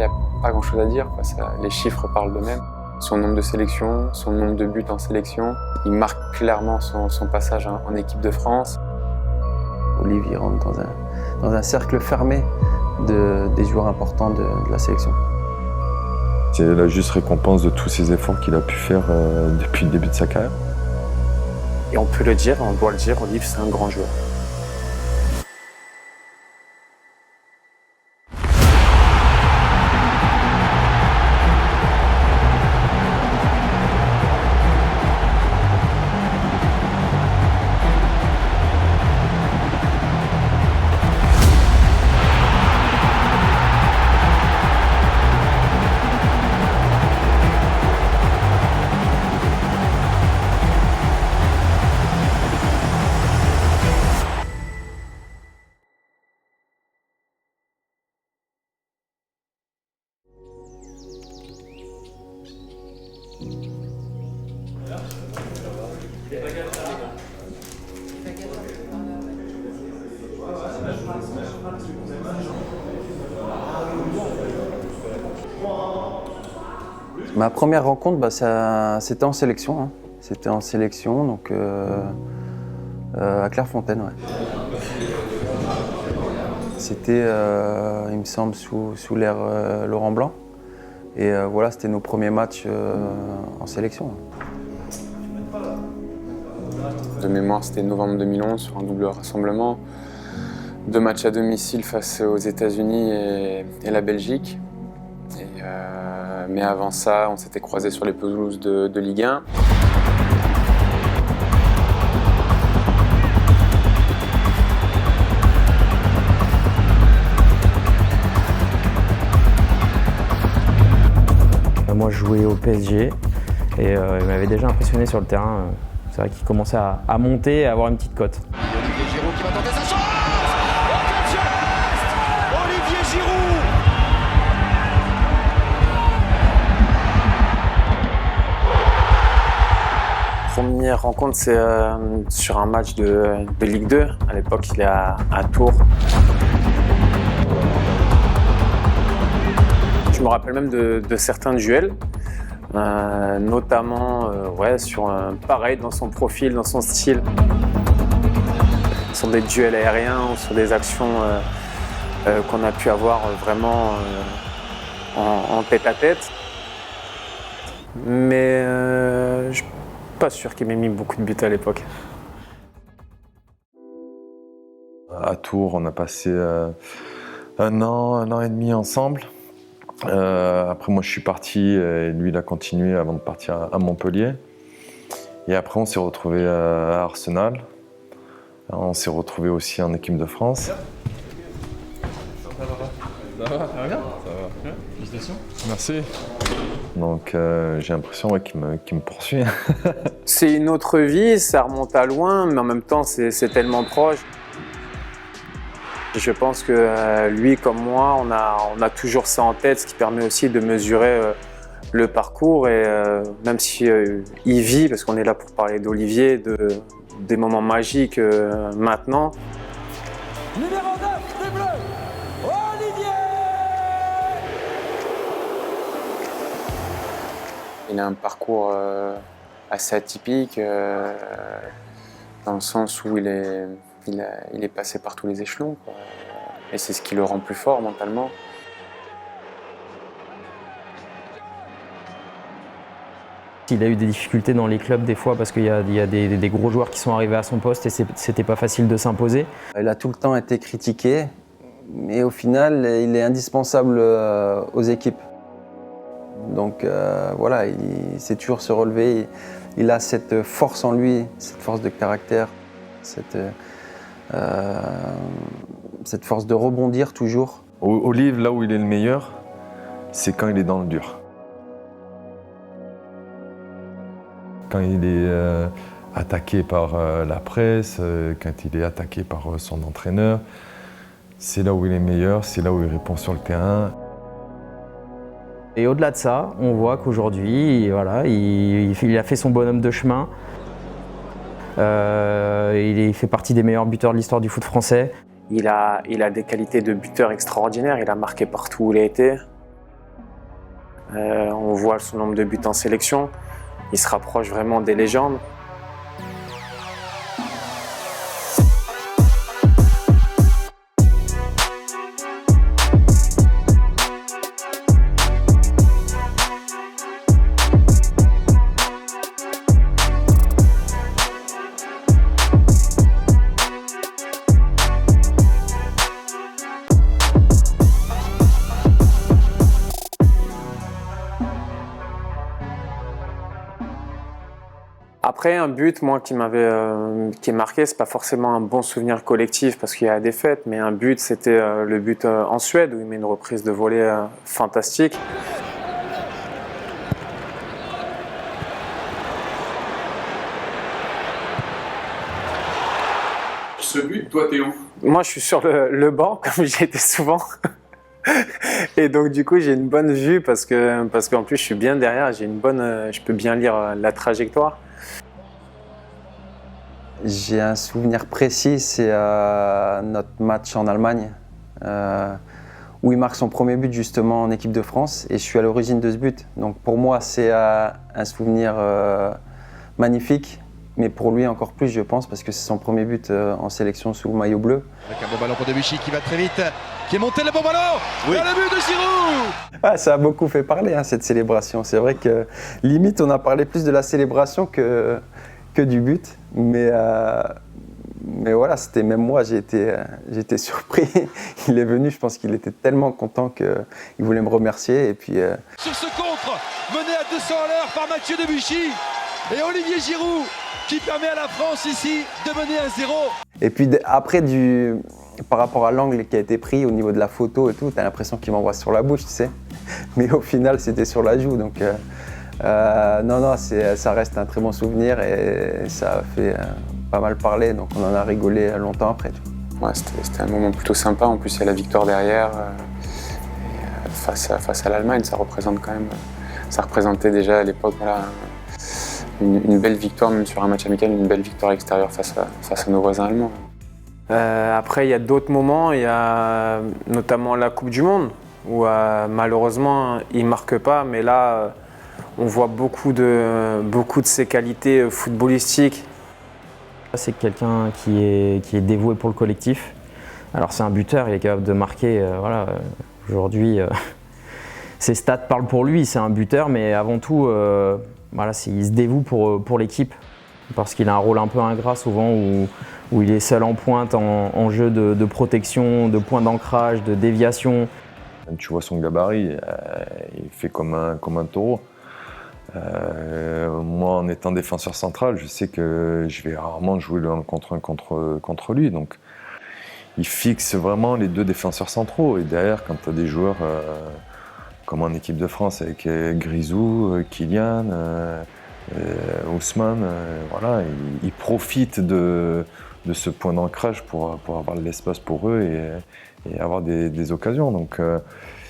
n'y a pas grand-chose à dire, quoi. Les chiffres parlent d'eux-mêmes. Son nombre de sélections, son nombre de buts en sélection, il marque clairement son passage en équipe de France. Olivier rentre dans un cercle fermé des joueurs importants de la sélection. C'est la juste récompense de tous ces efforts qu'il a pu faire depuis le début de sa carrière. Et on peut le dire, on doit le dire, Olivier, c'est un grand joueur. Ma première rencontre, c'était en sélection. Hein. C'était en sélection, donc à Clairefontaine. Ouais. C'était, il me semble, sous l'ère Laurent Blanc. Et voilà, c'était nos premiers matchs en sélection. De mémoire, c'était novembre 2011 sur un double rassemblement. 2 matchs à domicile face aux États-Unis et la Belgique. Mais avant ça, on s'était croisés sur les pelouses de Ligue 1. Moi, je jouais au PSG et il m'avait déjà impressionné sur le terrain. C'est vrai qu'il commençait à monter et à avoir une petite cote. Olivier Giroud qui va tenter sa chance. Oh, quel geste! Olivier Giroud! Première rencontre, c'est sur un match de Ligue 2. À l'époque, il est à Tours. Je me rappelle même de certains duels, notamment pareil dans son profil, dans son style. Sur des duels aériens ou sur des actions qu'on a pu avoir vraiment en tête-à-tête. Mais je suis pas sûr qu'il m'ait mis beaucoup de buts à l'époque. À Tours, on a passé un an et demi ensemble. Après, moi, je suis parti et lui, il a continué avant de partir à Montpellier. Et après, on s'est retrouvés à Arsenal. On s'est retrouvés aussi en équipe de France. Ça va bien? Ça va bien. Félicitations. Merci. Donc, j'ai l'impression qu'il me poursuit. C'est une autre vie, ça remonte à loin, mais en même temps, c'est tellement proche. Je pense que lui, comme moi, on a toujours ça en tête, ce qui permet aussi de mesurer le parcours. Et même si il vit, parce qu'on est là pour parler d'Olivier, des moments magiques maintenant. Numéro 9 des Bleus, Olivier! Il a un parcours assez atypique, dans le sens où il est passé par tous les échelons, quoi. Et c'est ce qui le rend plus fort mentalement. Il a eu des difficultés dans les clubs des fois parce qu'il y a des gros joueurs qui sont arrivés à son poste et c'était pas facile de s'imposer. Il a tout le temps été critiqué, mais au final, il est indispensable aux équipes. Donc voilà, il sait toujours se relever. Il a cette force en lui, cette force de caractère, cette force de rebondir toujours. Olive, là où il est le meilleur, c'est quand il est dans le dur. Quand il est attaqué par la presse, quand il est attaqué par son entraîneur, c'est là où il est meilleur, c'est là où il répond sur le terrain. Et au-delà de ça, on voit qu'aujourd'hui, voilà, il a fait son bonhomme de chemin. Il fait partie des meilleurs buteurs de l'histoire du foot français. Il a des qualités de buteur extraordinaires, il a marqué partout où il a été. On voit son nombre de buts en sélection. Il se rapproche vraiment des légendes. Après, un but, moi, qui est marqué, c'est pas forcément un bon souvenir collectif parce qu'il y a la défaite, mais un but, c'était le but en Suède où il met une reprise de volée fantastique. Ce but, toi, t'es où? Moi, je suis sur le banc, comme j'y étais souvent. Et donc, du coup, j'ai une bonne vue parce qu'en plus, je suis bien derrière, je peux bien lire la trajectoire. J'ai un souvenir précis, c'est notre match en Allemagne, où il marque son premier but justement en équipe de France, et je suis à l'origine de ce but. Donc pour moi, c'est un souvenir magnifique, mais pour lui encore plus, je pense, parce que c'est son premier but en sélection sous le maillot bleu. Avec un bon ballon pour Debuchy qui va très vite, qui est monté le bon ballon, oui. Et le but de Giroud. Ah, ça a beaucoup fait parler, hein, cette célébration. C'est vrai que limite, on a parlé plus de la célébration que du but, mais voilà, c'était même moi, j'étais surpris. Il est venu, je pense qu'il était tellement content qu'il voulait me remercier. Et puis, Sur ce contre, mené à 200 à l'heure par Mathieu Debuchy et Olivier Giroud qui permet à la France ici de mener à 0. Et puis après, par rapport à l'angle qui a été pris au niveau de la photo et tout, t'as l'impression qu'il m'envoie sur la bouche, tu sais. Mais au final, c'était sur la joue, donc... non, ça reste un très bon souvenir et ça a fait pas mal parler, donc on en a rigolé longtemps après. Ouais, c'était un moment plutôt sympa, en plus il y a la victoire derrière. Face à l'Allemagne, ça représentait déjà à l'époque une belle victoire, même sur un match amical, une belle victoire extérieure face à nos voisins allemands. Après, il y a d'autres moments, il y a notamment la Coupe du Monde, où malheureusement il ne marque pas, mais là on voit beaucoup de ses qualités footballistiques. C'est quelqu'un qui est dévoué pour le collectif. Alors c'est un buteur, il est capable de marquer. Aujourd'hui, ses stats parlent pour lui, c'est un buteur, mais avant tout, il se dévoue pour l'équipe. Parce qu'il a un rôle un peu ingrat souvent où il est seul en pointe en jeu de protection, de point d'ancrage, de déviation. Tu vois son gabarit, il fait comme un taureau. Moi, en étant défenseur central, je sais que je vais rarement jouer le 1 contre 1 contre lui. Donc, il fixe vraiment les deux défenseurs centraux. Et derrière, quand tu as des joueurs comme en équipe de France avec Grisou, Kylian, Ousmane, il profite de ce point d'ancrage pour avoir de l'espace pour eux et avoir des occasions. Donc,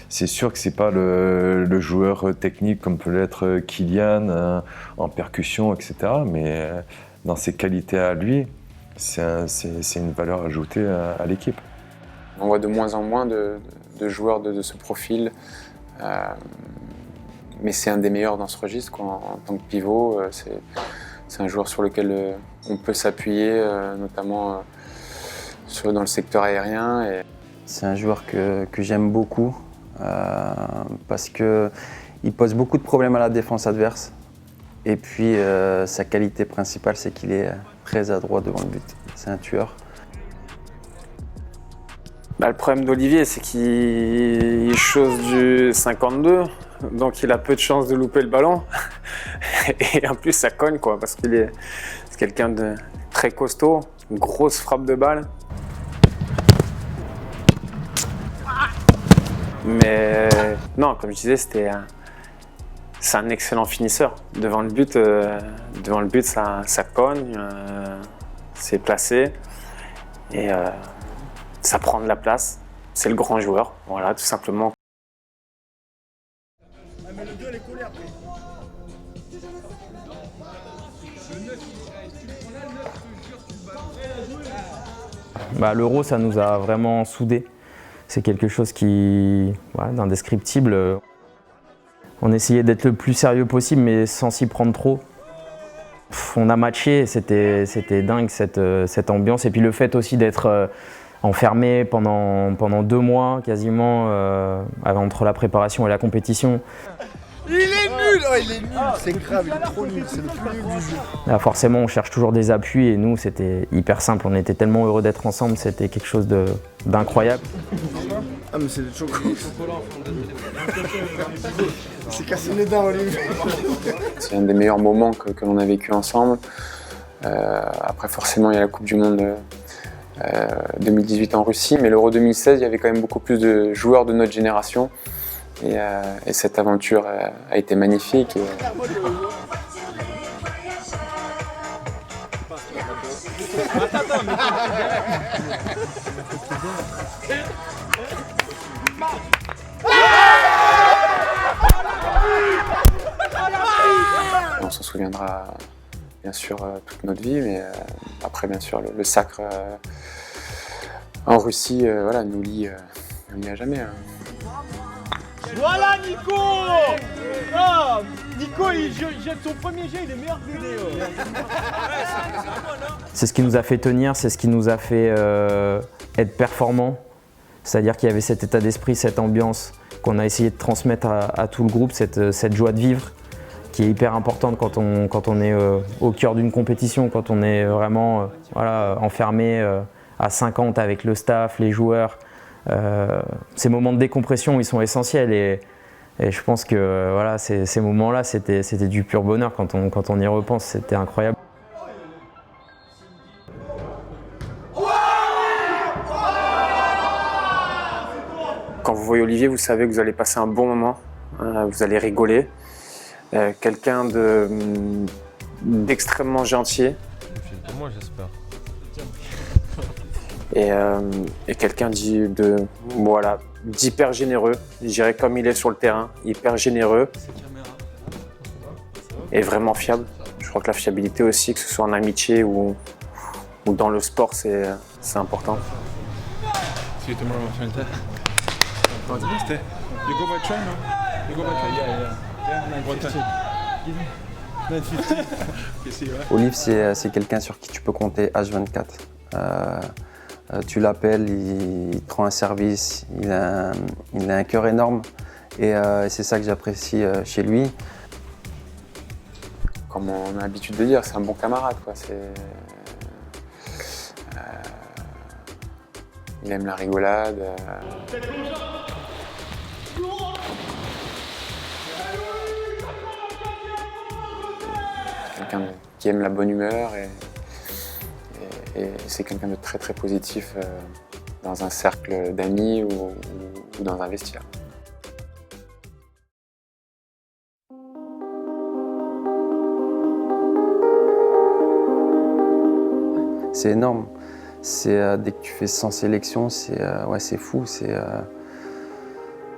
c'est sûr que c'est pas le joueur technique comme peut l'être Kylian en percussion, etc. Mais dans ses qualités à lui, c'est une valeur ajoutée à l'équipe. On voit de moins en moins de joueurs de ce profil, mais c'est un des meilleurs dans ce registre, quoi. En tant que pivot. C'est un joueur sur lequel on peut s'appuyer, notamment dans le secteur aérien. C'est un joueur que j'aime beaucoup. Parce qu'il pose beaucoup de problèmes à la défense adverse. Et puis sa qualité principale, c'est qu'il est très adroit devant le but. C'est un tueur. Le problème d'Olivier, c'est qu'il chose du 52, donc il a peu de chances de louper le ballon. Et en plus, ça cogne, quoi, parce c'est quelqu'un de très costaud, une grosse frappe de balle. Mais non, comme je disais, c'est un excellent finisseur. Devant le but, ça cogne, c'est placé et ça prend de la place. C'est le grand joueur, voilà, tout simplement. Mais le 2, elle est collée après. L'Euro, ça nous a vraiment soudés. C'est quelque chose d'indescriptible. On essayait d'être le plus sérieux possible, mais sans s'y prendre trop. On a matché, c'était dingue cette ambiance. Et puis le fait aussi d'être enfermé pendant 2 mois quasiment entre la préparation et la compétition. Il est nul, oh, il est nul, c'est grave, il est trop nul, c'est le plus nul du jeu. Là, forcément, on cherche toujours des appuis et nous, c'était hyper simple. On était tellement heureux d'être ensemble, c'était quelque chose d'incroyable. Ah mais c'est le chocolat. Il s'est cassé les dents, Olivier. C'est un des meilleurs moments que l'on a vécu ensemble. Après, forcément, il y a la Coupe du Monde 2018 en Russie, mais l'Euro 2016, il y avait quand même beaucoup plus de joueurs de notre génération. Et cette aventure a été magnifique. On s'en souviendra bien sûr toute notre vie, mais après bien sûr le sacre en Russie voilà, nous lie à jamais. Hein. Voilà Nico. Ah, Nico il jette son premier jet, il est meilleur que Dédé. C'est ce qui nous a fait tenir, c'est ce qui nous a fait être performants. C'est-à-dire qu'il y avait cet état d'esprit, cette ambiance qu'on a essayé de transmettre à tout le groupe, cette joie de vivre qui est hyper importante quand on est au cœur d'une compétition, quand on est vraiment voilà, enfermé à 50 avec le staff, les joueurs. Ces moments de décompression, ils sont essentiels et je pense que voilà, ces moments-là, c'était du pur bonheur quand on y repense, c'était incroyable. Quand vous voyez Olivier, vous savez que vous allez passer un bon moment, vous allez rigoler. Quelqu'un d'extrêmement gentil. Pour moi, j'espère. Et quelqu'un d'hyper généreux, je dirais comme il est sur le terrain, hyper généreux et vraiment fiable. Je crois que la fiabilité aussi, que ce soit en amitié ou dans le sport, c'est important. See you tomorrow, Trenta. You go by train, no? You go by train? Yeah. What time? 9:50. Olive, c'est quelqu'un sur qui tu peux compter H24. Tu l'appelles, il te rend un service, il a un cœur énorme et c'est ça que j'apprécie chez lui. Comme on a l'habitude de dire, c'est un bon camarade, quoi. Il aime la rigolade. Quelqu'un qui aime la bonne humeur et c'est quelqu'un de très très positif dans un cercle d'amis ou dans un vestiaire. C'est énorme. Dès que tu fais 100 sélections, c'est fou.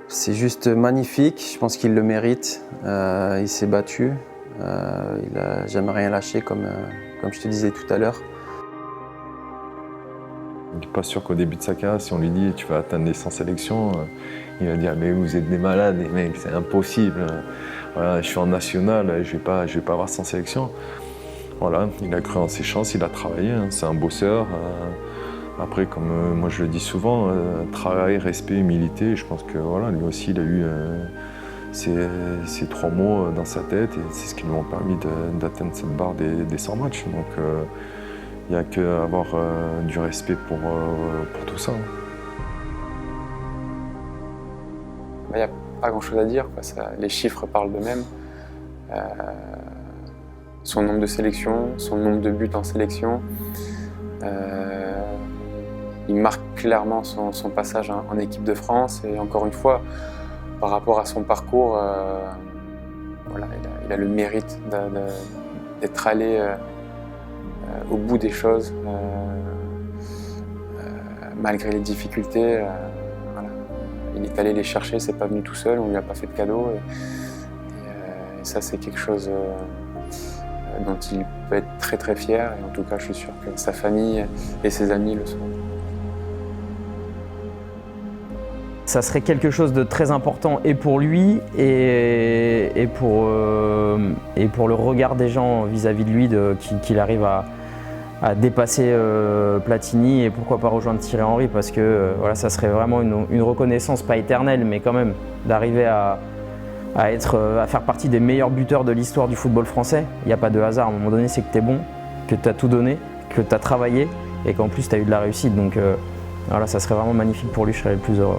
C'est juste magnifique. Je pense qu'il le mérite. Il s'est battu. Il n'a jamais rien lâché, comme je te disais tout à l'heure. Je ne suis pas sûr qu'au début de sa carrière, si on lui dit tu vas atteindre les 100 sélections, il va dire mais vous êtes des malades, les mecs, c'est impossible. Voilà, je suis en national, je vais pas avoir 100 sélections. Voilà, il a cru en ses chances, il a travaillé, hein, c'est un bosseur. Après, comme moi je le dis souvent, travail, respect, humilité, je pense que voilà, lui aussi il a eu ces 3 mots dans sa tête et c'est ce qui lui ont permis d'atteindre cette barre des 100 matchs. Donc il n'y a qu'à avoir du respect pour tout ça. Il n'y a pas grand-chose à dire, quoi. Les chiffres parlent d'eux-mêmes. Son nombre de sélections, son nombre de buts en sélection. Il marque clairement son passage en équipe de France et encore une fois, par rapport à son parcours, voilà, il a le mérite d'être allé au bout des choses, malgré les difficultés. Voilà. Il est allé les chercher, c'est pas venu tout seul, on lui a pas fait de cadeau. Et ça, c'est quelque chose dont il peut être très très fier. Et en tout cas, je suis sûr que sa famille et ses amis le sont. Ça serait quelque chose de très important et pour lui et pour le regard des gens vis-à-vis de lui, qu'il arrive à dépasser Platini et pourquoi pas rejoindre Thierry Henry, parce que voilà, ça serait vraiment une reconnaissance, pas éternelle, mais quand même, d'arriver à faire partie des meilleurs buteurs de l'histoire du football français. Il n'y a pas de hasard, à un moment donné, c'est que tu es bon, que tu as tout donné, que tu as travaillé et qu'en plus tu as eu de la réussite. Donc voilà, ça serait vraiment magnifique pour lui, je serais le plus heureux.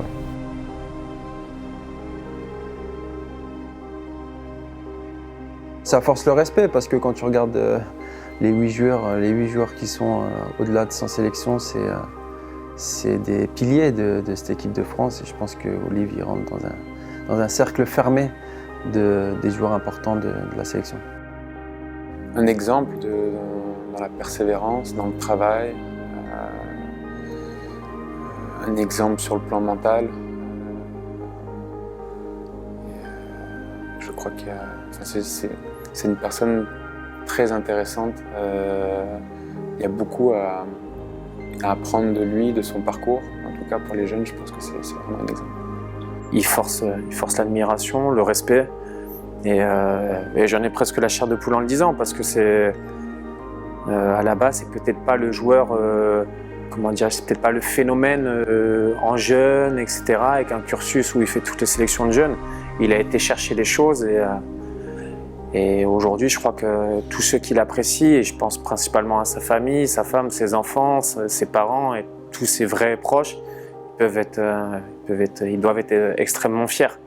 Ça force le respect parce que quand tu regardes les 8 joueurs qui sont au-delà de son sélection, c'est des piliers de cette équipe de France et je pense qu'Olivier rentre dans un cercle fermé des joueurs importants de la sélection. Un exemple dans la persévérance, dans le travail, un exemple sur le plan mental. Je crois qu'il y a, c'est une personne très intéressante. Il y a beaucoup à apprendre de lui, de son parcours. En tout cas pour les jeunes, je pense que c'est vraiment un exemple. Il force l'admiration, le respect. Et j'en ai presque la chair de poule en le disant, parce que à la base, c'est peut-être pas le joueur, c'est peut-être pas le phénomène en jeune, etc., avec un cursus où il fait toutes les sélections de jeunes. Il a été chercher les choses et aujourd'hui, je crois que tous ceux qui l'apprécient, et je pense principalement à sa famille, sa femme, ses enfants, ses parents et tous ses vrais proches, ils doivent être extrêmement fiers.